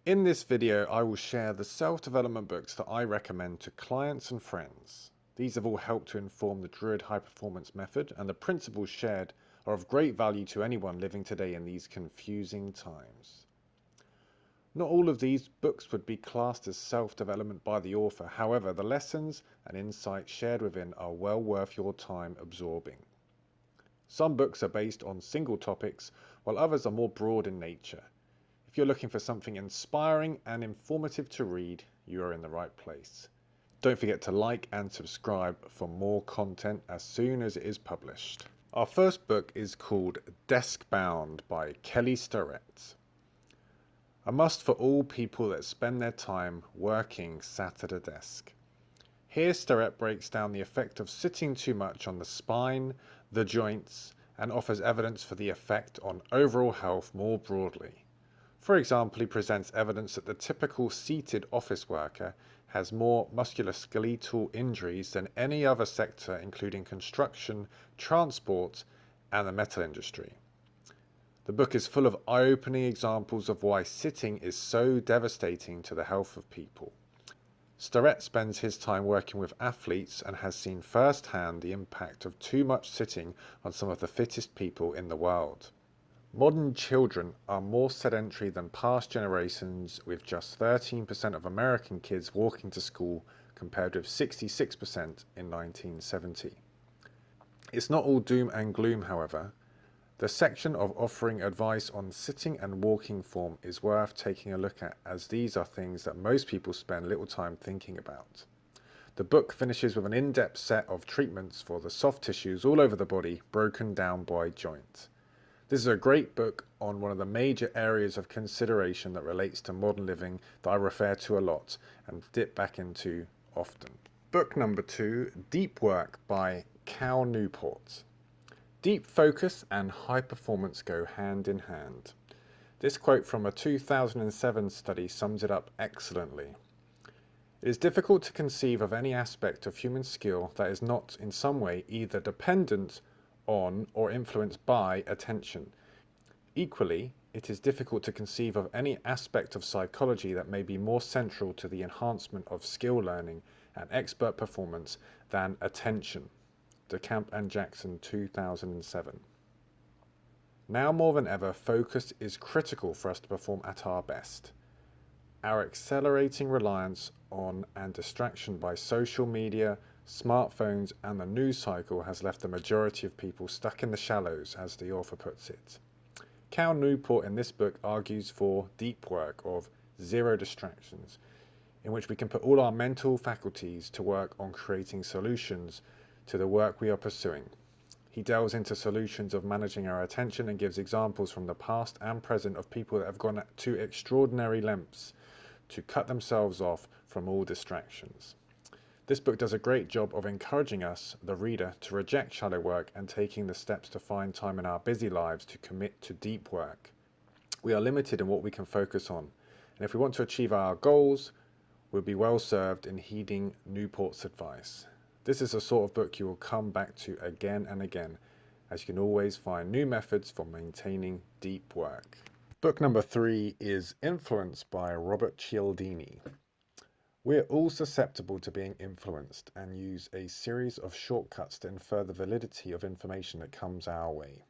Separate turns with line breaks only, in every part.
In this video, I will share the self-development books that I recommend to clients and friends. These have all helped to inform the Druid high performance method, and the principles shared are of great value to anyone living today in these confusing times. Not all of these books would be classed as self-development by the author. However, the lessons and insights shared within are well worth your time absorbing. Some books are based on single topics, while others are more broad in nature. If you're looking for something inspiring and informative to read, you are in the right place. Don't forget to like and subscribe for more content as soon as it is published. Our first book is called Deskbound by Kelly Starrett. A must for all people that spend their time working sat at a desk. Here Starrett breaks down the effect of sitting too much on the spine, the joints, and offers evidence for the effect on overall health more broadly. For example, he presents evidence that the typical seated office worker has more musculoskeletal injuries than any other sector, including construction, transport, and the metal industry. The book is full of eye-opening examples of why sitting is so devastating to the health of people. Starrett spends his time working with athletes and has seen firsthand the impact of too much sitting on some of the fittest people in the world. Modern children are more sedentary than past generations, with just 13% of American kids walking to school compared with 66% in 1970. It's not all doom and gloom, however. The section of offering advice on sitting and walking form is worth taking a look at, as these are things that most people spend little time thinking about. The book finishes with an in-depth set of treatments for the soft tissues all over the body, broken down by joint. This is a great book on one of the major areas of consideration that relates to modern living that I refer to a lot and dip back into often. Book number 2, Deep Work by Cal Newport. Deep focus and high performance go hand in hand. This quote from a 2007 study sums it up excellently. It is difficult to conceive of any aspect of human skill that is not in some way either dependent on or influenced by attention. Equally, it is difficult to conceive of any aspect of psychology that may be more central to the enhancement of skill learning and expert performance than attention. De Camp and Jackson, 2007. Now more than ever, focus is critical for us to perform at our best. Our accelerating reliance on and distraction by social media, smartphones, and the news cycle has left the majority of people stuck in the shallows, as the author puts it. Cal Newport in this book argues for deep work of zero distractions, in which we can put all our mental faculties to work on creating solutions to the work we are pursuing. He delves into solutions of managing our attention and gives examples from the past and present of people that have gone to extraordinary lengths to cut themselves off from all distractions. This book does a great job of encouraging us, the reader, to reject shallow work and taking the steps to find time in our busy lives to commit to deep work. We are limited in what we can focus on, and if we want to achieve our goals, we'll be well served in heeding Newport's advice. This is the sort of book you will come back to again and again, as you can always find new methods for maintaining deep work. Book number 3 is Influence by Robert Cialdini. We're all susceptible to being influenced and use a series of shortcuts to infer the validity of information that comes our way.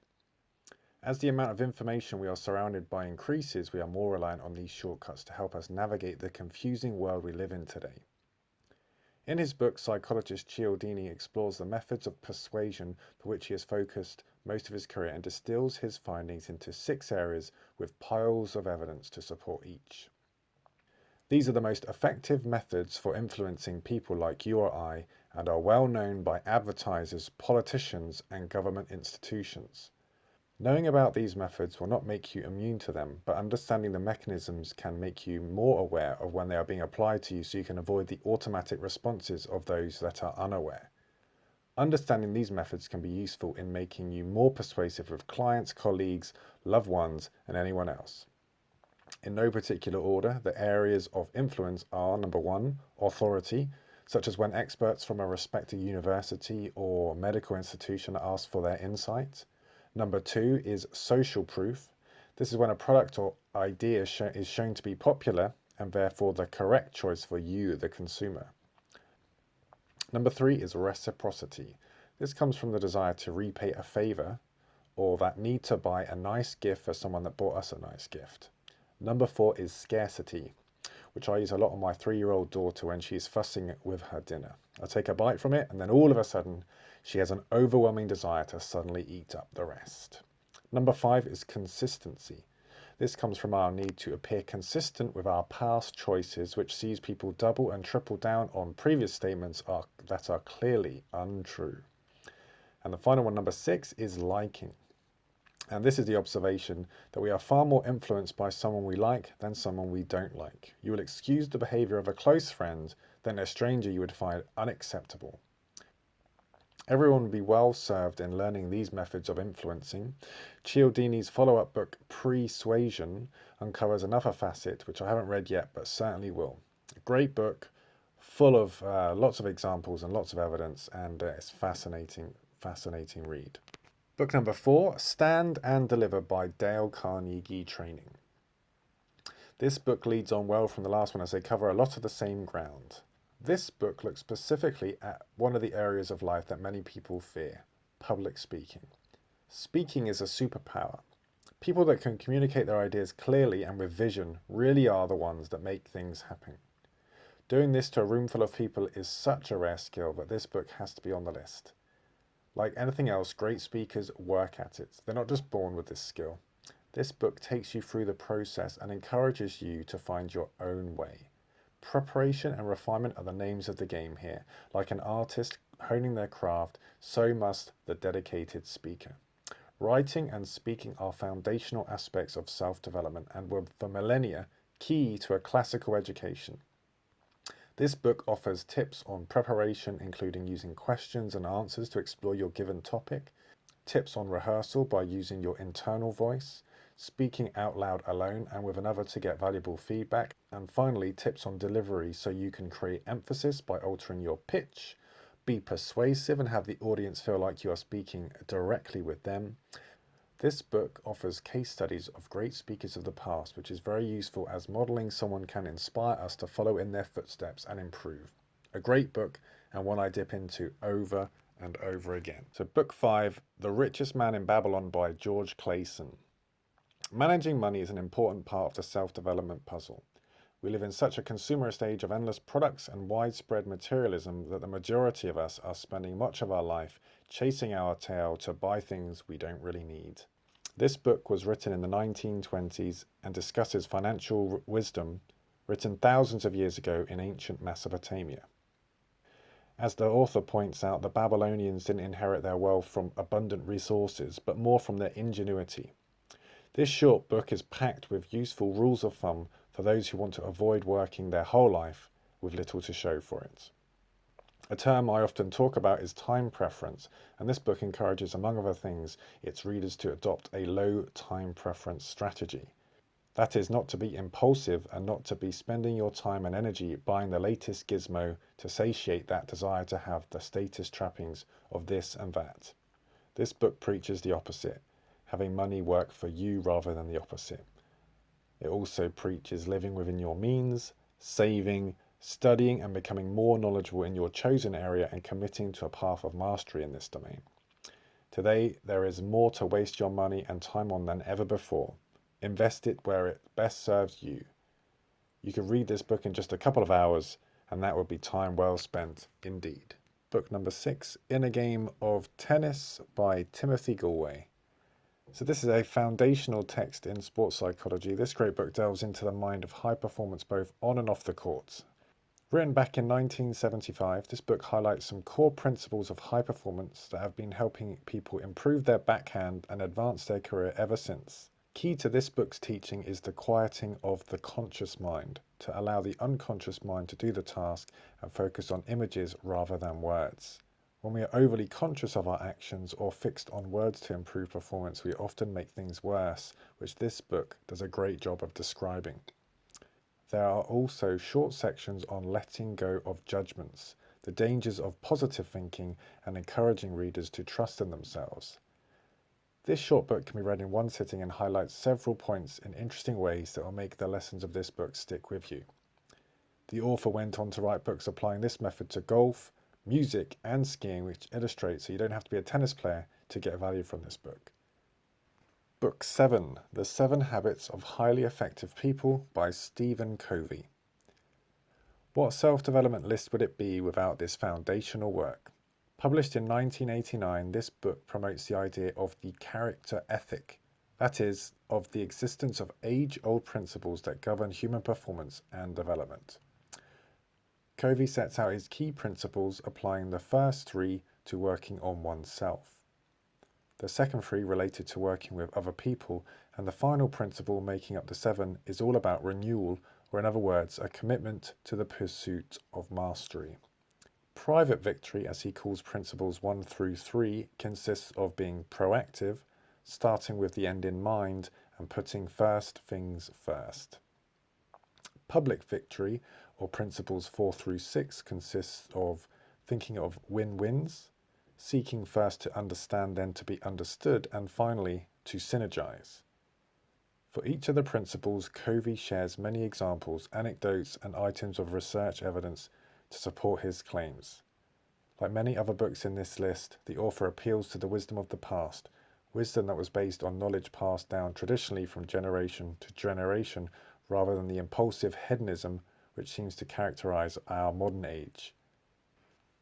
As the amount of information we are surrounded by increases, we are more reliant on these shortcuts to help us navigate the confusing world we live in today. In his book, psychologist Cialdini explores the methods of persuasion for which he has focused most of his career and distills his findings into 6 areas with piles of evidence to support each. These are the most effective methods for influencing people like you or I, and are well known by advertisers, politicians, and government institutions. Knowing about these methods will not make you immune to them, but understanding the mechanisms can make you more aware of when they are being applied to you, so you can avoid the automatic responses of those that are unaware. Understanding these methods can be useful in making you more persuasive with clients, colleagues, loved ones, and anyone else. In no particular order, the areas of influence are: number 1, authority, such as when experts from a respected university or medical institution are asked for their insight. Number 2 is social proof. This is when a product or idea is shown to be popular and therefore the correct choice for you, the consumer. Number 3 is reciprocity. This comes from the desire to repay a favor or that need to buy a nice gift for someone that bought us a nice gift. Number 4 is scarcity, which I use a lot on my 3-year-old daughter when she's fussing with her dinner. I take a bite from it and then all of a sudden she has an overwhelming desire to suddenly eat up the rest. Number 5 is consistency. This comes from our need to appear consistent with our past choices, which sees people double and triple down on previous statements that are clearly untrue. And the final one, number 6, is liking. And this is the observation that we are far more influenced by someone we like than someone we don't like. You will excuse the behavior of a close friend than a stranger you would find unacceptable. Everyone would be well served in learning these methods of influencing. Cialdini's follow-up book, Persuasion, uncovers another facet, which I haven't read yet, but certainly will. A great book, full of lots of examples and lots of evidence, and it's fascinating read. Book number 4, Stand and Deliver by Dale Carnegie Training. This book leads on well from the last one as they cover a lot of the same ground. This book looks specifically at one of the areas of life that many people fear, public speaking. Speaking is a superpower. People that can communicate their ideas clearly and with vision really are the ones that make things happen. Doing this to a room full of people is such a rare skill that this book has to be on the list. Like anything else, great speakers work at it. They're not just born with this skill. This book takes you through the process and encourages you to find your own way. Preparation and refinement are the names of the game here. Like an artist honing their craft, so must the dedicated speaker. Writing and speaking are foundational aspects of self-development and were for millennia key to a classical education. This book offers tips on preparation, including using questions and answers to explore your given topic, tips on rehearsal by using your internal voice, speaking out loud alone and with another to get valuable feedback, and finally tips on delivery so you can create emphasis by altering your pitch, be persuasive and have the audience feel like you are speaking directly with them. This book offers case studies of great speakers of the past, which is very useful as modeling someone can inspire us to follow in their footsteps and improve. A great book and one I dip into over and over again. So book 5, The Richest Man in Babylon by George Clason. Managing money is an important part of the self-development puzzle. We live in such a consumerist age of endless products and widespread materialism that the majority of us are spending much of our life chasing our tail to buy things we don't really need. This book was written in the 1920s and discusses financial wisdom written thousands of years ago in ancient Mesopotamia. As the author points out, the Babylonians didn't inherit their wealth from abundant resources, but more from their ingenuity. This short book is packed with useful rules of thumb for those who want to avoid working their whole life with little to show for it. A term I often talk about is time preference, and this book encourages, among other things, its readers to adopt a low time preference strategy. That is, not to be impulsive and not to be spending your time and energy buying the latest gizmo to satiate that desire to have the status trappings of this and that. This book preaches the opposite, having money work for you rather than the opposite. It also preaches living within your means, saving, studying and becoming more knowledgeable in your chosen area and committing to a path of mastery in this domain. Today, there is more to waste your money and time on than ever before. Invest it where it best serves you. You could read this book in just a couple of hours, and that would be time well spent indeed. Book number 6, In a Game of Tennis by Timothy Galway. So this is a foundational text in sports psychology. This great book delves into the mind of high performance both on and off the court. Written back in 1975, this book highlights some core principles of high performance that have been helping people improve their backhand and advance their career ever since. Key to this book's teaching is the quieting of the conscious mind, to allow the unconscious mind to do the task and focus on images rather than words. When we are overly conscious of our actions or fixed on words to improve performance, we often make things worse, which this book does a great job of describing. There are also short sections on letting go of judgments, the dangers of positive thinking, and encouraging readers to trust in themselves. This short book can be read in one sitting and highlights several points in interesting ways that will make the lessons of this book stick with you. The author went on to write books applying this method to golf, music, and skiing, which illustrates so you don't have to be a tennis player to get value from this book. Book 7, The 7 Habits of Highly Effective People by Stephen Covey. What self-development list would it be without this foundational work? Published in 1989, this book promotes the idea of the character ethic, that is, of the existence of age-old principles that govern human performance and development. Covey sets out his key principles, applying the first 3 to working on oneself. The second 3 related to working with other people, and the final principle making up the 7 is all about renewal, or in other words, a commitment to the pursuit of mastery. Private victory, as he calls principles 1 through 3, consists of being proactive, starting with the end in mind, and putting first things first. Public victory, or principles 4 through 6, consists of thinking of win-wins, seeking first to understand, then to be understood, and finally to synergize. For each of the principles, Covey shares many examples, anecdotes, and items of research evidence to support his claims. Like many other books in this list, the author appeals to the wisdom of the past, wisdom that was based on knowledge passed down traditionally from generation to generation, rather than the impulsive hedonism which seems to characterize our modern age.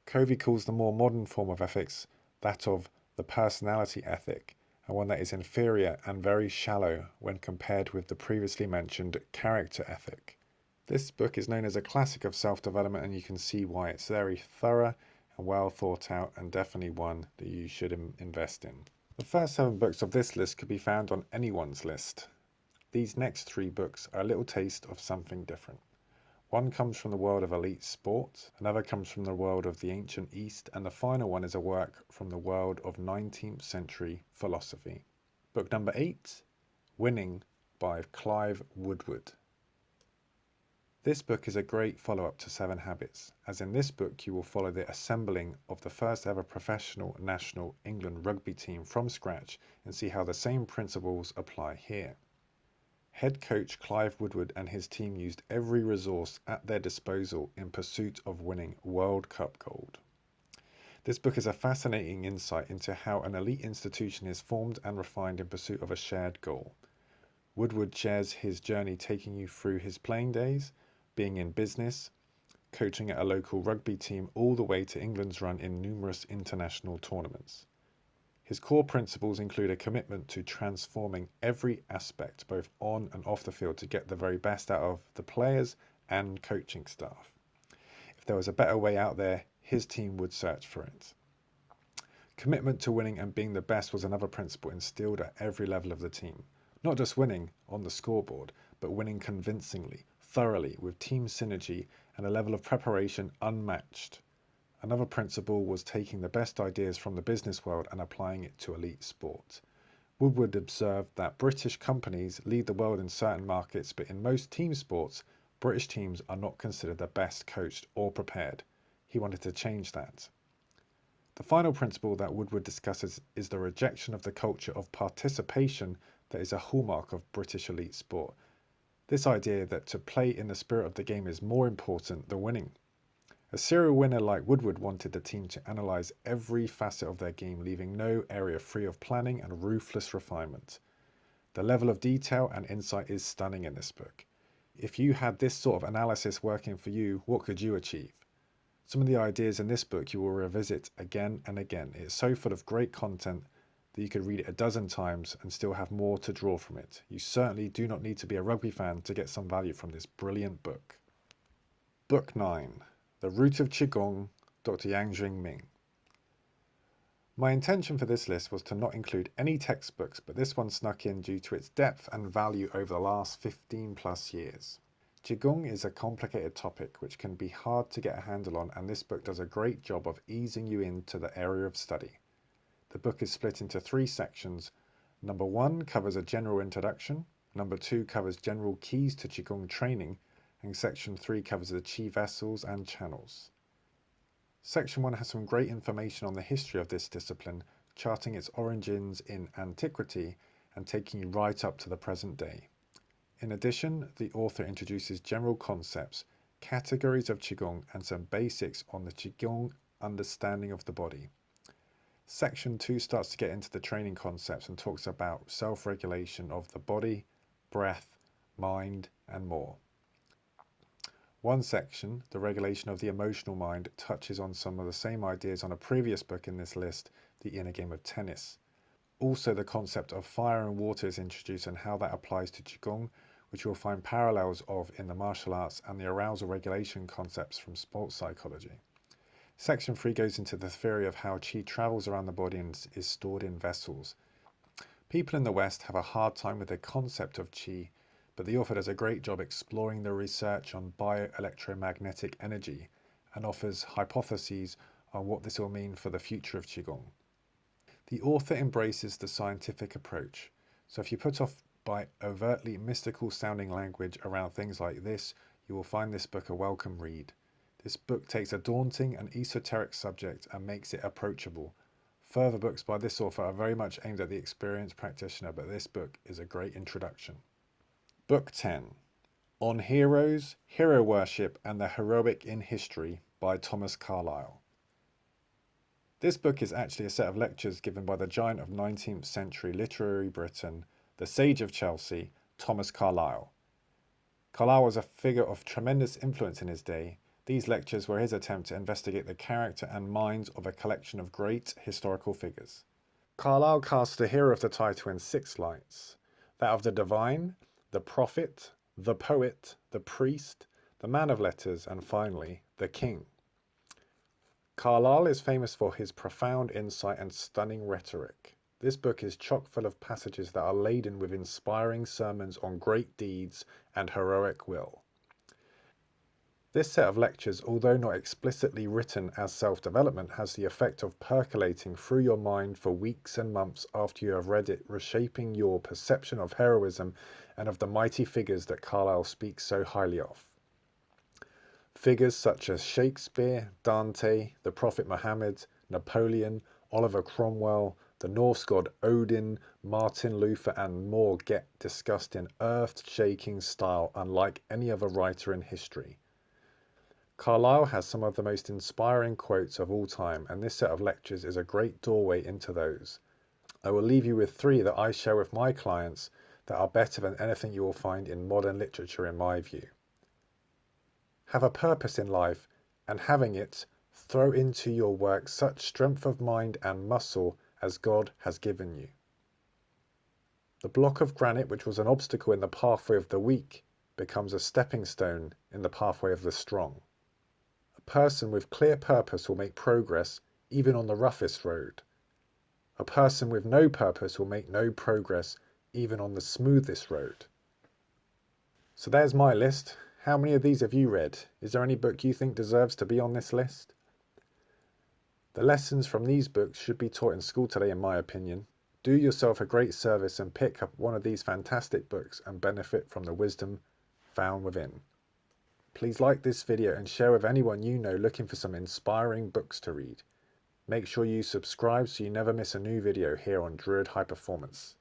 Covey calls the more modern form of ethics that of the personality ethic, and one that is inferior and very shallow when compared with the previously mentioned character ethic. This book is known as a classic of self-development, and you can see why. It's very thorough and well thought out, and definitely one that you should invest in. The first 7 books of this list could be found on anyone's list. These next 3 books are a little taste of something different. One comes from the world of elite sport, another comes from the world of the ancient East, and the final one is a work from the world of 19th century philosophy. Book number 8, Winning by Clive Woodward. This book is a great follow-up to 7 Habits, as in this book you will follow the assembling of the first ever professional national England rugby team from scratch and see how the same principles apply here. Head coach Clive Woodward and his team used every resource at their disposal in pursuit of winning World Cup gold. This book is a fascinating insight into how an elite institution is formed and refined in pursuit of a shared goal. Woodward shares his journey, taking you through his playing days, being in business, coaching at a local rugby team, all the way to England's run in numerous international tournaments. His core principles include a commitment to transforming every aspect, both on and off the field, to get the very best out of the players and coaching staff. If there was a better way out there, his team would search for it. Commitment to winning and being the best was another principle instilled at every level of the team. Not just winning on the scoreboard, but winning convincingly, thoroughly, with team synergy and a level of preparation unmatched. Another principle was taking the best ideas from the business world and applying it to elite sport. Woodward observed that British companies lead the world in certain markets, but in most team sports, British teams are not considered the best coached or prepared. He wanted to change that. The final principle that Woodward discusses is the rejection of the culture of participation that is a hallmark of British elite sport. This idea that to play in the spirit of the game is more important than winning. A serial winner like Woodward wanted the team to analyse every facet of their game, leaving no area free of planning and ruthless refinement. The level of detail and insight is stunning in this book. If you had this sort of analysis working for you, what could you achieve? Some of the ideas in this book you will revisit again and again. It is so full of great content that you could read it a dozen times and still have more to draw from it. You certainly do not need to be a rugby fan to get some value from this brilliant book. Book 9. The Root of Qi Gong, Dr. Yang Jingming. My intention for this list was to not include any textbooks, but this one snuck in due to its depth and value over the last 15 plus years. Qigong is a complicated topic which can be hard to get a handle on, and this book does a great job of easing you into the area of study. The book is split into 3 sections. Number 1 covers a general introduction, number 2 covers general keys to Qigong training, and section 3 covers the Qi vessels and channels. Section 1 has some great information on the history of this discipline, charting its origins in antiquity and taking you right up to the present day. In addition, the author introduces general concepts, categories of Qigong, and some basics on the Qigong understanding of the body. Section 2 starts to get into the training concepts and talks about self-regulation of the body, breath, mind, and more. One section, the regulation of the emotional mind, touches on some of the same ideas on a previous book in this list, The Inner Game of Tennis. Also, the concept of fire and water is introduced and how that applies to Qigong, which you'll find parallels of in the martial arts and the arousal regulation concepts from sports psychology. Section 3 goes into the theory of how Qi travels around the body and is stored in vessels. People in the West have a hard time with the concept of Qi, but the author does a great job exploring the research on bioelectromagnetic energy and offers hypotheses on what this will mean for the future of Qigong. The author embraces the scientific approach, so if you put off by overtly mystical sounding language around things like this, you will find this book a welcome read. This book takes a daunting and esoteric subject and makes it approachable. Further books by this author are very much aimed at the experienced practitioner, but this book is a great introduction. Book 10, On Heroes, Hero Worship and the Heroic in History by Thomas Carlyle. This book is actually a set of lectures given by the giant of 19th century literary Britain, the Sage of Chelsea, Thomas Carlyle. Carlyle was a figure of tremendous influence in his day. These lectures were his attempt to investigate the character and minds of a collection of great historical figures. Carlyle cast the hero of the title in 6 lights: that of the divine, the prophet, the poet, the priest, the man of letters, and finally, the king. Carlyle is famous for his profound insight and stunning rhetoric. This book is chock full of passages that are laden with inspiring sermons on great deeds and heroic will. This set of lectures, although not explicitly written as self-development, has the effect of percolating through your mind for weeks and months after you have read it, reshaping your perception of heroism and of the mighty figures that Carlyle speaks so highly of. Figures such as Shakespeare, Dante, the Prophet Muhammad, Napoleon, Oliver Cromwell, the Norse god Odin, Martin Luther, and more get discussed in earth-shaking style unlike any other writer in history. Carlyle has some of the most inspiring quotes of all time, and this set of lectures is a great doorway into those. I will leave you with 3 that I share with my clients that are better than anything you will find in modern literature in my view. Have a purpose in life, and having it, throw into your work such strength of mind and muscle as God has given you. The block of granite which was an obstacle in the pathway of the weak becomes a stepping stone in the pathway of the strong. A person with clear purpose will make progress even on the roughest road. A person with no purpose will make no progress even on the smoothest road. So there's my list. How many of these have you read? Is there any book you think deserves to be on this list? The lessons from these books should be taught in school today, in my opinion. Do yourself a great service and pick up one of these fantastic books and benefit from the wisdom found within. Please like this video and share with anyone you know looking for some inspiring books to read. Make sure you subscribe so you never miss a new video here on Druid High Performance.